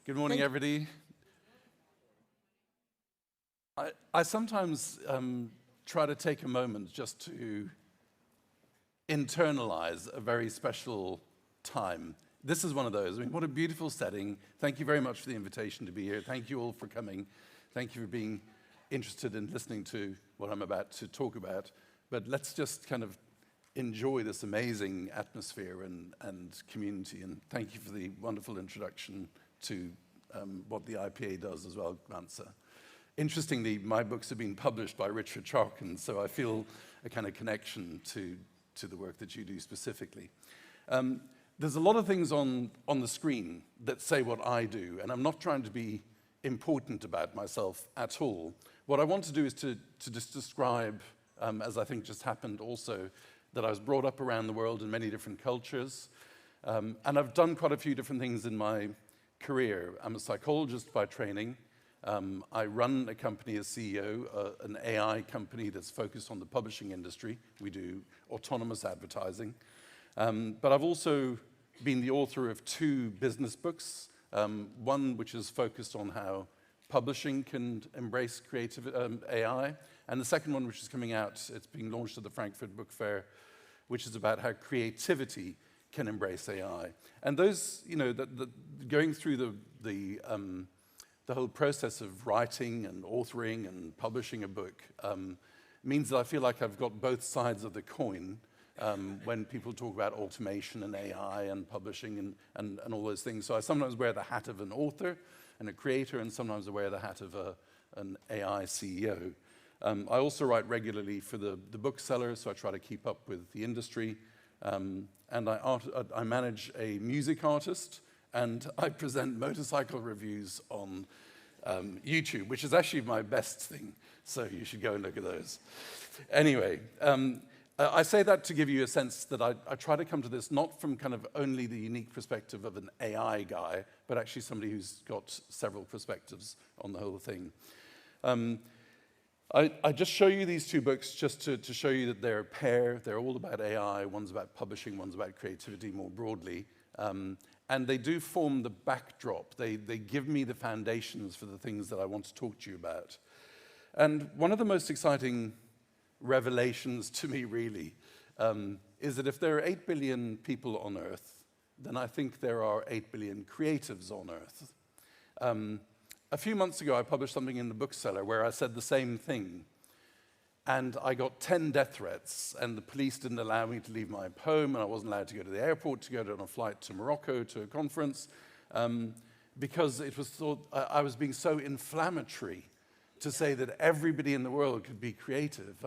Good morning, everybody. I sometimes try to take a moment just to internalize a very special time. This is one of those. I mean, what a beautiful setting. Thank you very much for the invitation to be here. Thank you all for coming. Thank you for being interested in listening to what I'm about to talk about. But let's just kind of enjoy this amazing atmosphere and community. And thank you for the wonderful introduction to what the IPA does as well, Glanza. Interestingly, my books have been published by Richard Charkin, so I feel a kind of connection to the work that you do specifically. There's a lot of things on the screen that say what I do, and I'm not trying to be important about myself at all. What I want to do is to just describe, as I think just happened also, that I was brought up around the world in many different cultures, and I've done quite a few different things in my career. I'm a psychologist by training. I run a company as CEO, an AI company that's focused on the publishing industry. We do autonomous advertising. But I've also been the author of 2 business books, one which is focused on how publishing can embrace creative AI, and the second one which is coming out, it's being launched at the Frankfurt Book Fair, which is about how creativity can embrace AI. And those, you know, going through the whole process of writing and authoring and publishing a book means that I feel like I've got both sides of the coin when people talk about automation and AI and publishing and all those things. So I sometimes wear the hat of an author and a creator, and sometimes I wear the hat of an AI CEO. I also write regularly for the bookseller, so I try to keep up with the industry. And I manage a music artist, and I present motorcycle reviews on YouTube, which is actually my best thing, so you should go and look at those. Anyway, I say that to give you a sense that I try to come to this not from kind of only the unique perspective of an AI guy, but actually somebody who's got several perspectives on the whole thing. I just show you these 2 books just to show you that they're a pair. They're all about AI. One's about publishing, one's about creativity more broadly. And they do form the backdrop. They give me the foundations for the things that I want to talk to you about. And one of the most exciting revelations to me, really, is that if there are 8 billion people on Earth, then I think there are 8 billion creatives on Earth. A few months ago, I published something in the bookseller where I said the same thing. And I got 10 death threats, and the police didn't allow me to leave my home, and I wasn't allowed to go to the airport to go on a flight to Morocco to a conference, because it was thought I was being so inflammatory to say that everybody in the world could be creative.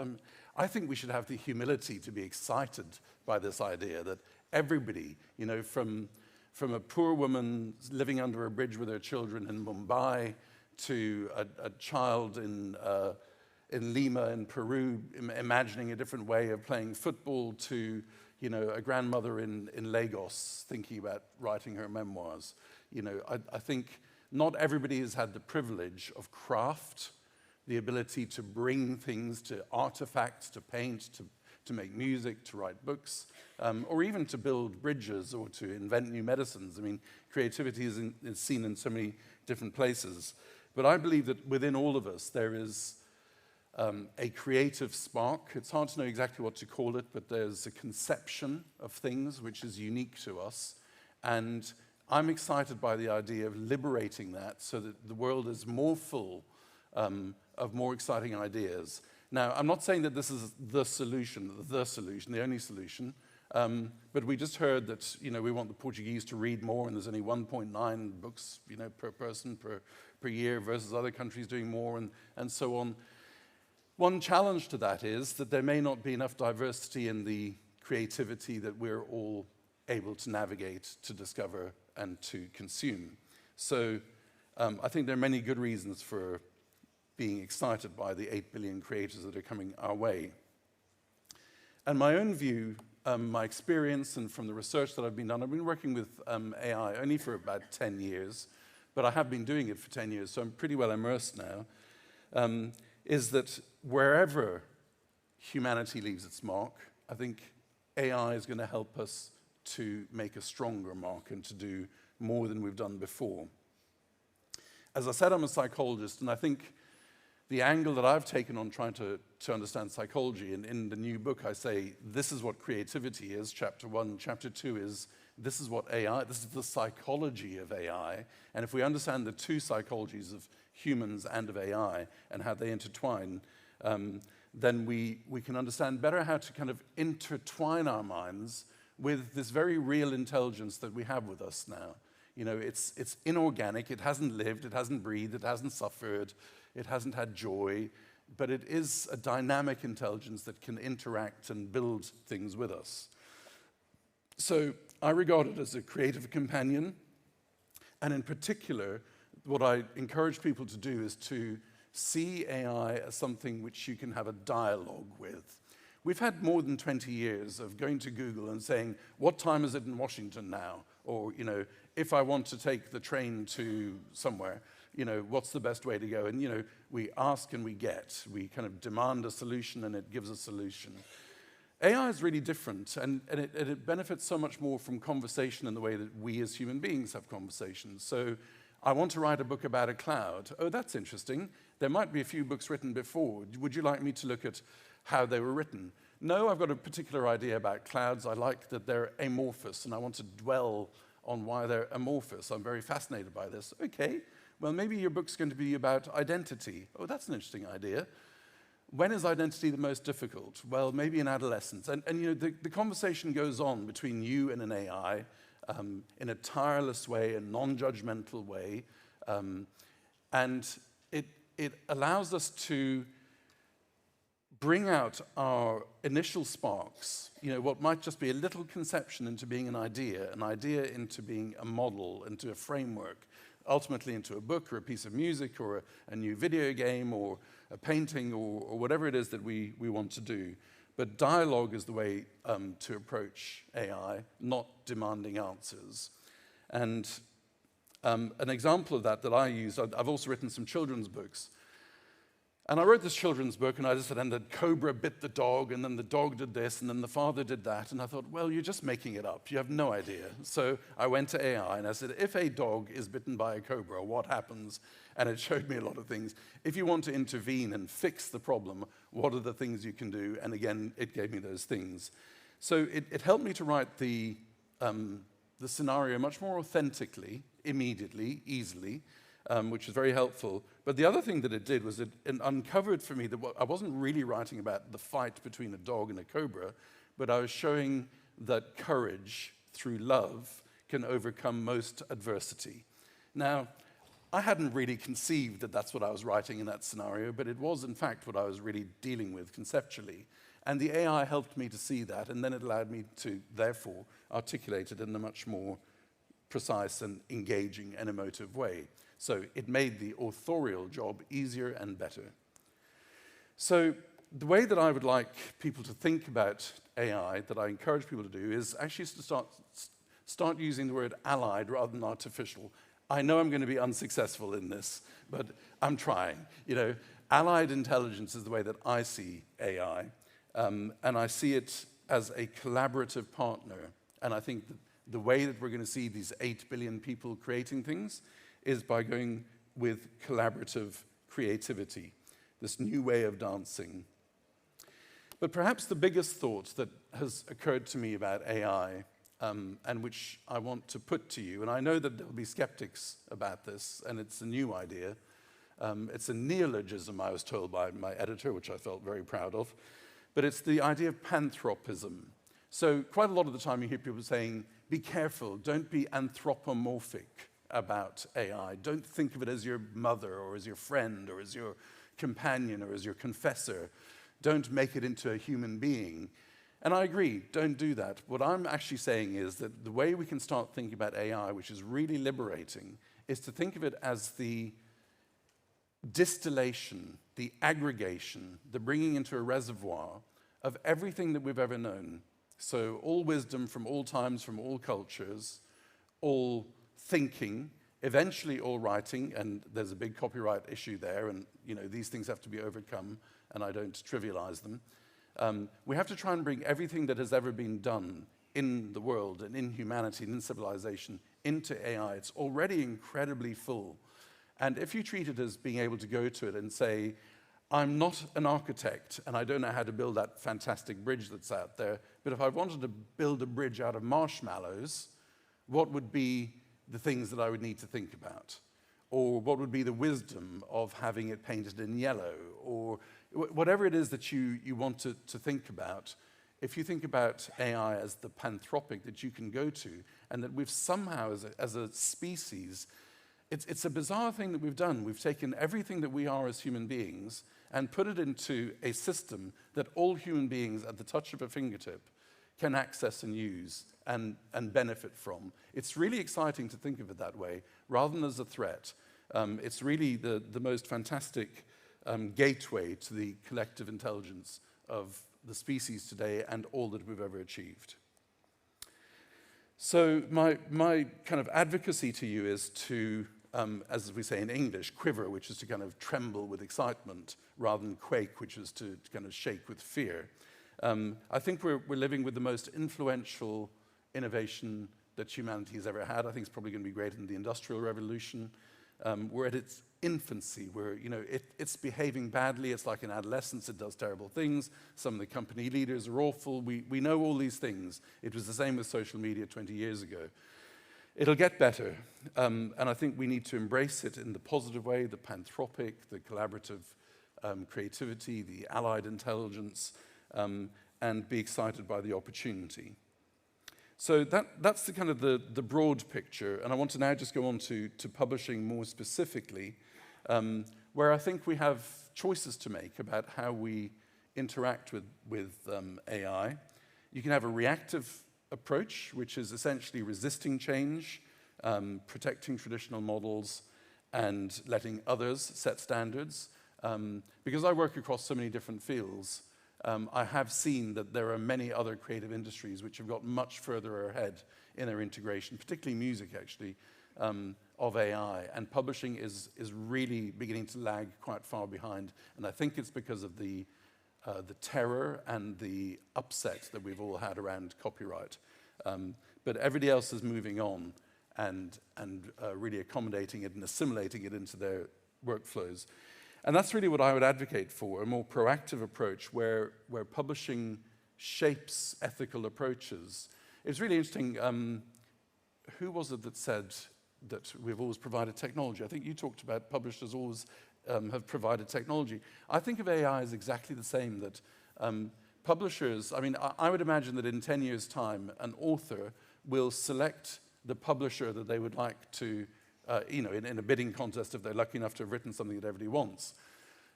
I think we should have the humility to be excited by this idea that everybody, you know, from a poor woman living under a bridge with her children in Mumbai to a child in Lima in Peru imagining a different way of playing football to, you know, a grandmother in Lagos thinking about writing her memoirs. You know, I think not everybody has had the privilege of craft, the ability to bring things, to artifacts, to paint, to make music, to write books, or even to build bridges or to invent new medicines. I mean, creativity is seen in so many different places. But I believe that within all of us there is a creative spark. It's hard to know exactly what to call it, but there's a conception of things which is unique to us. And I'm excited by the idea of liberating that so that the world is more full of more exciting ideas. Now, I'm not saying that this is the solution, the only solution, but we just heard that, you know, we want the Portuguese to read more, and there's only 1.9 books, you know, per person per year versus other countries doing more, and so on. One challenge to that is that there may not be enough diversity in the creativity that we're all able to navigate, to discover, and to consume. So I think there are many good reasons for being excited by the 8 billion creators that are coming our way. And my own view, my experience, and from the research that I've been working with AI only for about 10 years, but I have been doing it for 10 years, so I'm pretty well immersed now, is that wherever humanity leaves its mark, I think AI is going to help us to make a stronger mark and to do more than we've done before. As I said, I'm a psychologist, and I think the angle that I've taken on trying to understand psychology, and in the new book I say, this is what creativity is, chapter 1. Chapter 2 is, this is what AI, this is the psychology of AI. And if we understand the two psychologies of humans and of AI and how they intertwine, then we can understand better how to kind of intertwine our minds with this very real intelligence that we have with us now. You know, it's inorganic, it hasn't lived, it hasn't breathed, it hasn't suffered, it hasn't had joy, but it is a dynamic intelligence that can interact and build things with us. So I regard it as a creative companion, and in particular, what I encourage people to do is to see AI as something which you can have a dialogue with. We've had more than 20 years of going to Google and saying, what time is it in Washington now? Or, you know, if I want to take the train to somewhere, you know, what's the best way to go? And, you know, we ask and we get. We kind of demand a solution and it gives a solution. AI is really different, and it benefits so much more from conversation in the way that we as human beings have conversations. So I want to write a book about a cloud. Oh, that's interesting. There might be a few books written before. Would you like me to look at how they were written? No, I've got a particular idea about clouds. I like that they're amorphous, and I want to dwell on why they're amorphous. I'm very fascinated by this. Okay, well, maybe your book's going to be about identity. Oh, that's an interesting idea. When is identity the most difficult? Well, maybe in adolescence. And you know, the conversation goes on between you and an AI in a tireless way, a non-judgmental way. And it allows us to bring out our initial sparks, you know, what might just be a little conception into being an idea into being a model, into a framework, ultimately into a book or a piece of music or a new video game or a painting or whatever it is that we want to do. But dialogue is the way to approach AI, not demanding answers. And an example of that I use, I've also written some children's books. And I wrote this children's book, and I just said, and the cobra bit the dog, and then the dog did this, and then the father did that. And I thought, well, you're just making it up. You have no idea. So I went to AI, and I said, if a dog is bitten by a cobra, what happens? And it showed me a lot of things. If you want to intervene and fix the problem, what are the things you can do? And again, it gave me those things. So it helped me to write the scenario much more authentically, immediately, easily, which was very helpful. But the other thing that it did was it uncovered for me that I wasn't really writing about the fight between a dog and a cobra, but I was showing that courage through love can overcome most adversity. Now, I hadn't really conceived that that's what I was writing in that scenario, but it was in fact what I was really dealing with conceptually. And the AI helped me to see that, and then it allowed me to, therefore, articulate it in a much more precise and engaging and emotive way. So it made the authorial job easier and better. So the way that I would like people to think about AI, that I encourage people to do, is actually to start using the word allied rather than artificial. I know I'm going to be unsuccessful in this, but I'm trying. You know, allied intelligence is the way that I see AI, and I see it as a collaborative partner. And I think that the way that we're going to see these 8 billion people creating things is by going with collaborative creativity, this new way of dancing. But perhaps the biggest thought that has occurred to me about AI, and which I want to put to you, and I know that there'll be skeptics about this, and it's a new idea. It's a neologism, I was told by my editor, which I felt very proud of, but it's the idea of panthropism. So quite a lot of the time you hear people saying, be careful, don't be anthropomorphic about AI. Don't think of it as your mother or as your friend or as your companion or as your confessor. Don't make it into a human being. And I agree, don't do that. What I'm actually saying is that the way we can start thinking about AI, which is really liberating, is to think of it as the distillation, the aggregation, the bringing into a reservoir of everything that we've ever known. So all wisdom from all times, from all cultures, all thinking, eventually all writing, and there's a big copyright issue there, and you know these things have to be overcome, and I don't trivialize them. We have to try and bring everything that has ever been done in the world and in humanity and in civilization into AI. It's already incredibly full. And if you treat it as being able to go to it and say, I'm not an architect, and I don't know how to build that fantastic bridge that's out there, but if I wanted to build a bridge out of marshmallows, what would be the things that I would need to think about? Or what would be the wisdom of having it painted in yellow? Or whatever it is that you want to think about, if you think about AI as the panthropic that you can go to, and that we've somehow, as a species, it's a bizarre thing that we've done. We've taken everything that we are as human beings and put it into a system that all human beings, at the touch of a fingertip, can access and use and benefit from. It's really exciting to think of it that way, rather than as a threat. It's really the most fantastic gateway to the collective intelligence of the species today and all that we've ever achieved. So my kind of advocacy to you is to, as we say in English, quiver, which is to kind of tremble with excitement, rather than quake, which is to kind of shake with fear. I think we're living with the most influential innovation that humanity has ever had. I think it's probably going to be greater than the Industrial Revolution. We're at its infancy, where it's behaving badly. It's like in adolescence, it does terrible things. Some of the company leaders are awful. We know all these things. It was the same with social media 20 years ago. It'll get better, and I think we need to embrace it in the positive way, the panthropic, the collaborative creativity, the allied intelligence, and be excited by the opportunity. So that's the kind of the broad picture, and I want to now just go on to publishing more specifically, where I think we have choices to make about how we interact with AI. You can have a reactive approach, which is essentially resisting change, protecting traditional models, and letting others set standards. Because I work across so many different fields, I have seen that there are many other creative industries which have got much further ahead in their integration, particularly music, actually, of AI. And publishing is really beginning to lag quite far behind. And I think it's because of the terror and the upset that we've all had around copyright. But everybody else is moving on and really accommodating it and assimilating it into their workflows. And that's really what I would advocate for, a more proactive approach where publishing shapes ethical approaches. It's really interesting, who was it that said that we've always provided technology? I think you talked about publishers always have provided technology. I think of AI as exactly the same, that publishers, I mean, I would imagine that in 10 years' time, an author will select the publisher that they would like to, in a bidding contest, if they're lucky enough to have written something that everybody wants,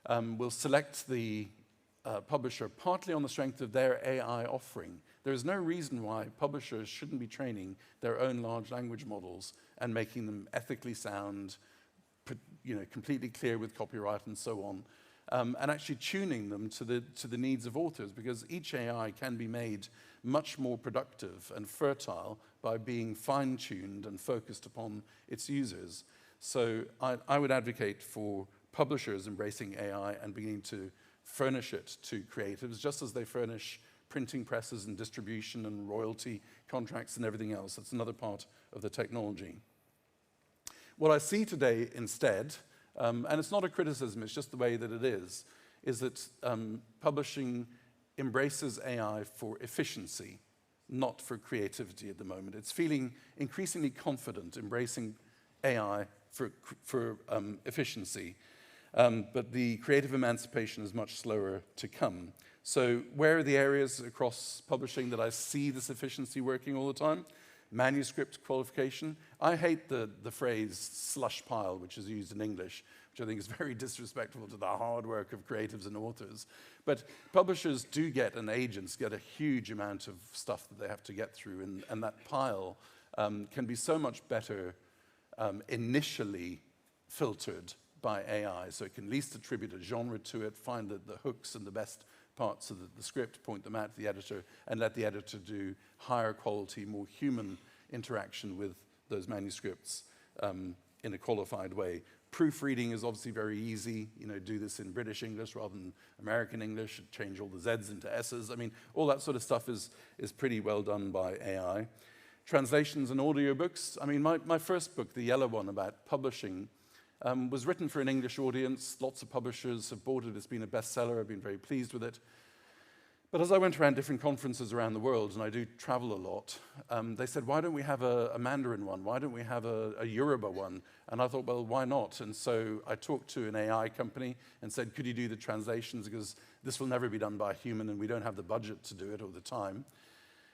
will select the publisher partly on the strength of their AI offering. There is no reason why publishers shouldn't be training their own large language models and making them ethically sound, completely clear with copyright and so on, and actually tuning them to the needs of authors, because each AI can be made much more productive and fertile by being fine-tuned and focused upon its users. So I would advocate for publishers embracing AI and beginning to furnish it to creatives, just as they furnish printing presses and distribution and royalty contracts and everything else. That's another part of the technology. What I see today instead, and it's not a criticism, it's just the way that it is that publishing embraces AI for efficiency, not for creativity at the moment. It's feeling increasingly confident embracing AI for efficiency, but the creative emancipation is much slower to come. So where are the areas across publishing that I see this efficiency working all the time? Manuscript qualification. I hate the phrase slush pile, which is used in English, which I think is very disrespectful to the hard work of creatives and authors. But publishers do get, and agents get, a huge amount of stuff that they have to get through, and that pile can be so much better initially filtered by AI, so it can least attribute a genre to it, find the hooks and the best parts of the script, point them out to the editor, and let the editor do higher quality, more human interaction with those manuscripts in a qualified way. Proofreading is obviously very easy. Do this in British English rather than American English, change all the Z's into S's. I mean, all that sort of stuff is pretty well done by AI. Translations and audiobooks. I mean, my first book, the yellow one about publishing, Was written for an English audience. Lots of publishers have bought it. It's been a bestseller. I've been very pleased with it. But as I went around different conferences around the world, and I do travel a lot, they said, why don't we have a Mandarin one? Why don't we have a Yoruba one? And I thought, well, why not? And so I talked to an AI company and said, could you do the translations? Because this will never be done by a human, and we don't have the budget to do it all the time.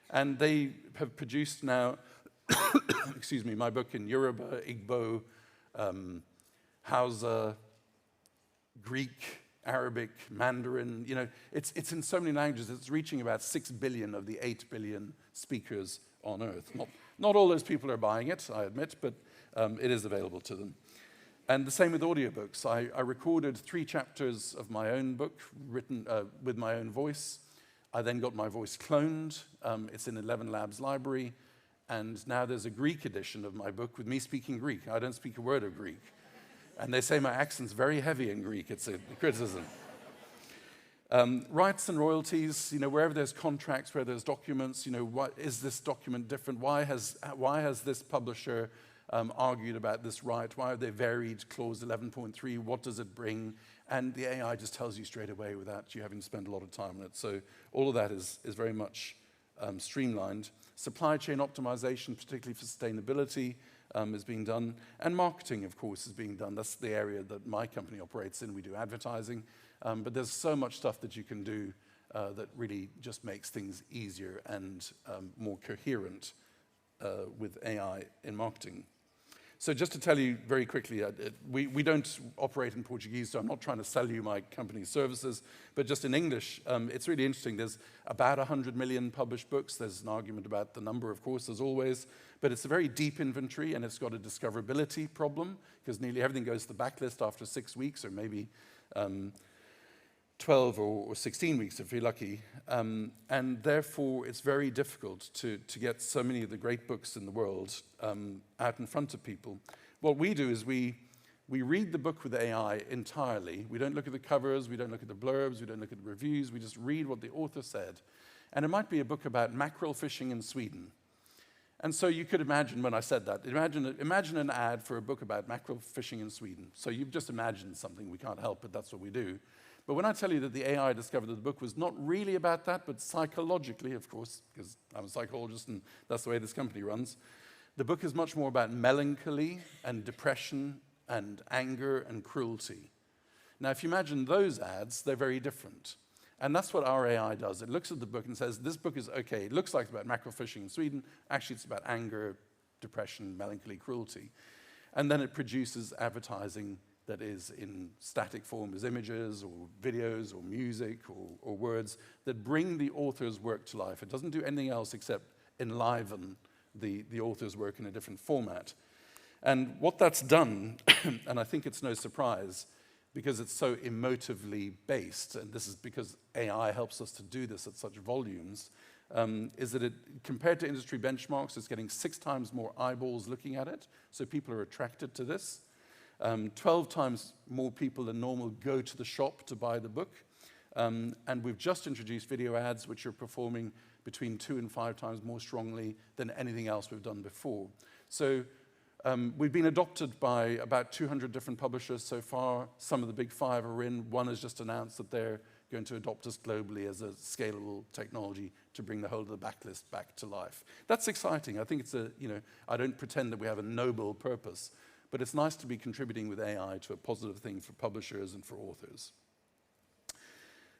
And they have produced now, excuse me, my book in Yoruba, Igbo, Hausa, Greek, Arabic, Mandarin, you know, it's in so many languages. It's reaching about 6 billion of the 8 billion speakers on Earth. Not all those people are buying it, I admit, but it is available to them. And the same with audiobooks. I recorded 3 chapters of my own book, written with my own voice. I then got my voice cloned. It's in 11 Labs library. And now there's a Greek edition of my book with me speaking Greek. I don't speak a word of Greek. And they say my accent's very heavy in Greek. It's a criticism. Rights and royalties, you know, wherever there's contracts, where there's documents, you know, what is this document different? Why has this publisher argued about this right? Why have they varied clause 11.3? What does it bring? And the AI just tells you straight away without you having to spend a lot of time on it. So all of that is very much streamlined. Supply chain optimization, particularly for sustainability, is being done. And marketing, of course, is being done. That's the area that my company operates in. We do advertising. But there's so much stuff that you can do that really just makes things easier and more coherent with AI in marketing. So just to tell you very quickly, we don't operate in Portuguese, so I'm not trying to sell you my company's services, but just in English, it's really interesting. There's about 100 million published books. There's an argument about the number, of course, as always, but it's a very deep inventory, and it's got a discoverability problem, because nearly everything goes to the backlist after 6 weeks, or maybe 12 or 16 weeks if you're lucky, and therefore it's very difficult to get so many of the great books in the world out in front of people. What we do is we read the book with AI entirely. We don't look at the covers, we don't look at the blurbs, we don't look at the reviews, we just read what the author said. And it might be a book about mackerel fishing in Sweden. And so you could imagine, when I said that, imagine an ad for a book about mackerel fishing in Sweden. So you've just imagined something. We can't help it, that's what we do. But when I tell you that the AI discovered that the book was not really about that, but psychologically, of course, because I'm a psychologist and that's the way this company runs, the book is much more about melancholy and depression and anger and cruelty. Now, if you imagine those ads, they're very different. And that's what our AI does. It looks at the book and says, this book is okay. It looks like it's about mackerel fishing in Sweden. Actually, it's about anger, depression, melancholy, cruelty. And then it produces advertising that is in static form as images or videos or music or words that bring the author's work to life. It doesn't do anything else except enliven the author's work in a different format. And what that's done, and I think it's no surprise, because it's so emotively based, and this is because AI helps us to do this at such volumes, is that compared to industry benchmarks, it's getting 6 times more eyeballs looking at it, so people are attracted to this. 12 times more people than normal go to the shop to buy the book. And we've just introduced video ads, which are performing between 2 and 5 times more strongly than anything else we've done before. So we've been adopted by about 200 different publishers so far. Some of the big 5 are in. One has just announced that they're going to adopt us globally as a scalable technology to bring the whole of the backlist back to life. That's exciting. I think it's I don't pretend that we have a noble purpose, but it's nice to be contributing with AI to a positive thing for publishers and for authors.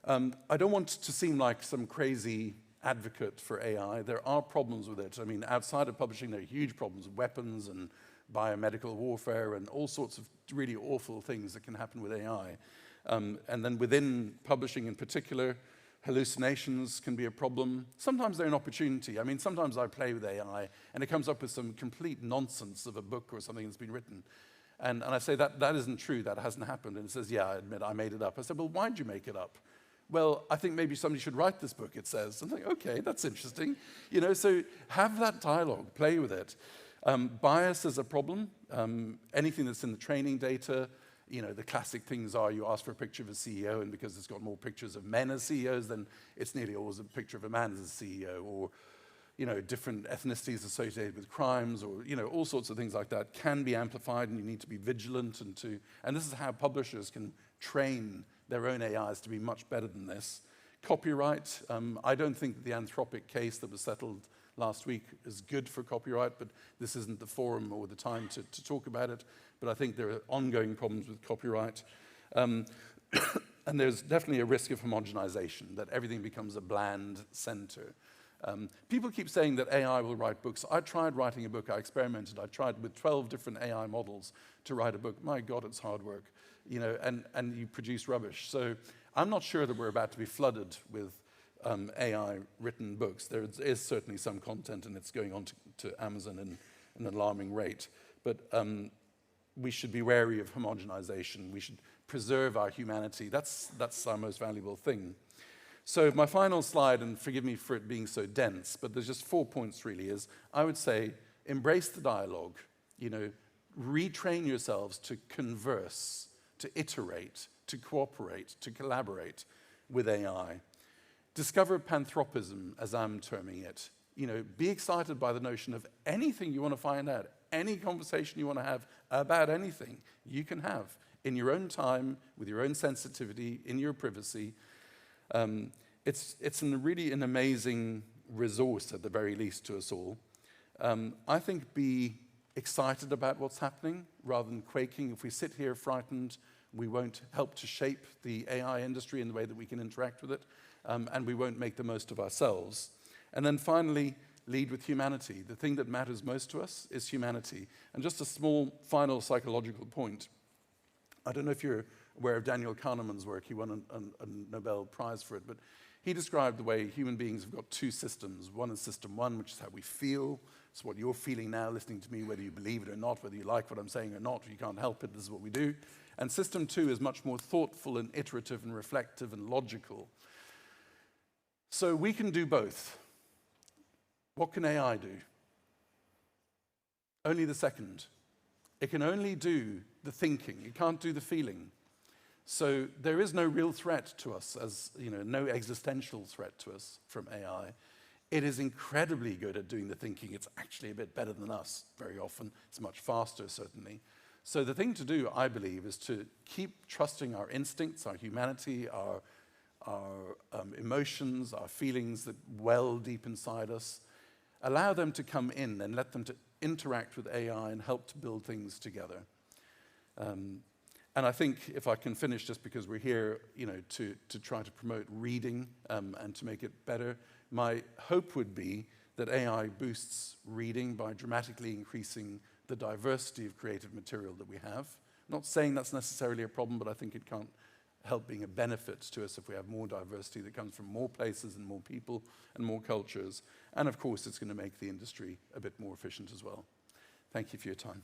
I don't want to seem like some crazy advocate for AI. There are problems with it. I mean, outside of publishing, there are huge problems, weapons and biomedical warfare and all sorts of really awful things that can happen with AI. And then within publishing in particular, hallucinations can be a problem. Sometimes they're an opportunity. I mean, sometimes I play with AI and it comes up with some complete nonsense of a book or something that's been written. And I say, that isn't true, that hasn't happened. And it says, yeah, I admit I made it up. I said, well, why'd you make it up? Well, I think maybe somebody should write this book, it says. I'm like, okay, that's interesting. So have that dialogue, play with it. Bias is a problem. Anything that's in the training data, the classic things are you ask for a picture of a CEO, and because it's got more pictures of men as CEOs, then it's nearly always a picture of a man as a CEO. Or different ethnicities associated with crimes, or all sorts of things like that can be amplified, and you need to be vigilant. And this is how publishers can train their own AIs to be much better than this. Copyright, I don't think the Anthropic case that was settled last week is good for copyright, but this isn't the forum or the time to talk about it. But I think there are ongoing problems with copyright. And there's definitely a risk of homogenization, that everything becomes a bland center. People keep saying that AI will write books. I tried writing a book. I experimented. I tried with 12 different AI models to write a book. My God, it's hard work, and you produce rubbish. So I'm not sure that we're about to be flooded with AI-written books. There is certainly some content, and it's going on to Amazon in an alarming rate. But we should be wary of homogenization. We should preserve our humanity. That's our most valuable thing. So my final slide, and forgive me for it being so dense, but there's just 4 points really, is I would say embrace the dialogue, retrain yourselves to converse, to iterate, to cooperate, to collaborate with AI. Discover panthropism, as I'm terming it. Be excited by the notion of anything you want to find out, any conversation you want to have about anything, you can have in your own time, with your own sensitivity, in your privacy. It's really an amazing resource, at the very least, to us all. I think be excited about what's happening rather than quaking. If we sit here frightened, we won't help to shape the AI industry in the way that we can interact with it, and we won't make the most of ourselves. And then finally, lead with humanity. The thing that matters most to us is humanity. And just a small final psychological point. I don't know if you're aware of Daniel Kahneman's work. He won a Nobel Prize for it, but he described the way human beings have got two systems. One is system one, which is how we feel. It's what you're feeling now, listening to me, whether you believe it or not, whether you like what I'm saying or not. You can't help it. This is what we do. And system two is much more thoughtful and iterative and reflective and logical. So we can do both. What can AI do? Only the second. It can only do the thinking. It can't do the feeling. So there is no real threat to us, no existential threat to us from AI. It is incredibly good at doing the thinking. It's actually a bit better than us very often. It's much faster, certainly. So the thing to do, I believe, is to keep trusting our instincts, our humanity, our emotions, our feelings that well deep inside us. Allow them to come in and let them to interact with AI and help to build things together. And I think, if I can finish, just because we're here, to try to promote reading and to make it better, my hope would be that AI boosts reading by dramatically increasing the diversity of creative material that we have. I'm not saying that's necessarily a problem, but I think it can't help being a benefit to us if we have more diversity that comes from more places and more people and more cultures. And of course, it's going to make the industry a bit more efficient as well. Thank you for your time.